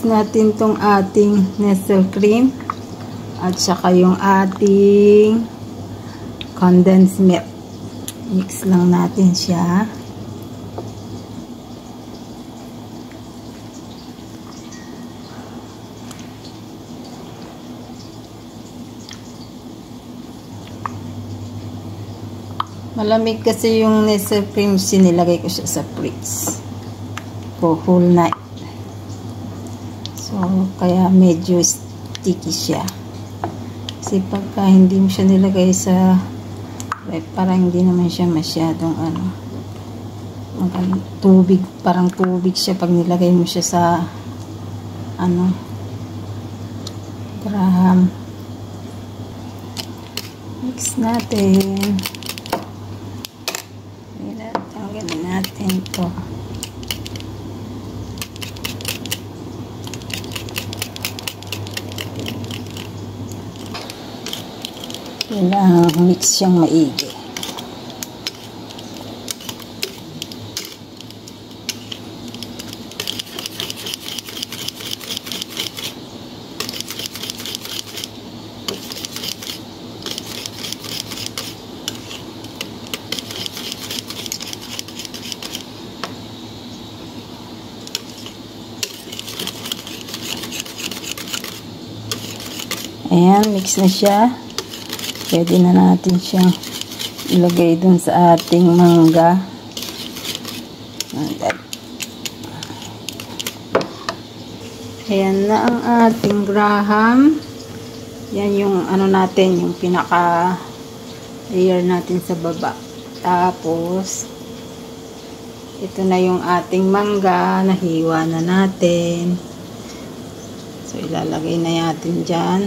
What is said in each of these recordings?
natin tong ating Nestle cream at saka yung ating condensed milk. Mix lang natin siya. Malamig kasi yung Nestle cream, sinilagay ko siya sa fridge for whole night. So, kaya medyo sticky siya. Kasi pagka hindi mo siya nilagay sa ref, parang hindi naman siya masyadong tubig, parang tubig siya pag nilagay mo siya sa Graham. Mix natin. Tanggalin natin ito. Kailangan mix siyang maigi. Ayan, mix na siya. Pwede na natin siyang ilagay dun sa ating mangga. Ayan na ang ating Graham. Yan yung natin, yung pinaka layer natin sa baba. Tapos ito na yung ating mangga, nahiwa na natin. So ilalagay na natin dyan.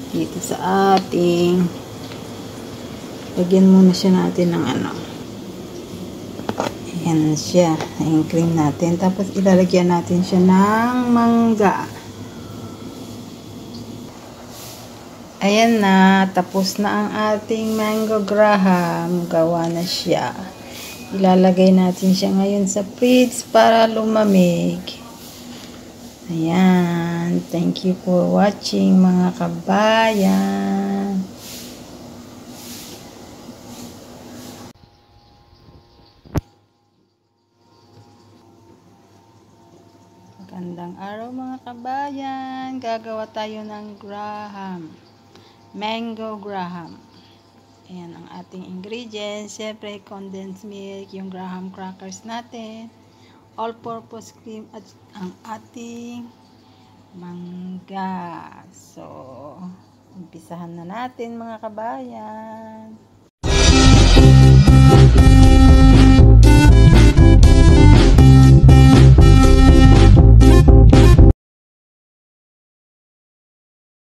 Dito sa ating, lagyan muna siya natin ng ayan siya, yung cream natin. Tapos ilalagyan natin siya ng mangga. Ayan na, tapos na ang ating mango Graham. Gawa na siya. Ilalagay natin siya ngayon sa fridge para lumamig. Ayan. Thank you for watching, mga kabayan. Magandang araw, mga kabayan. Gagawa tayo ng Graham. Mango Graham. Ayan ang ating ingredients. Siyempre, condensed milk, yung Graham crackers natin, all-purpose cream, at ang ating mangga. So, umpisahan na natin, mga kabayan.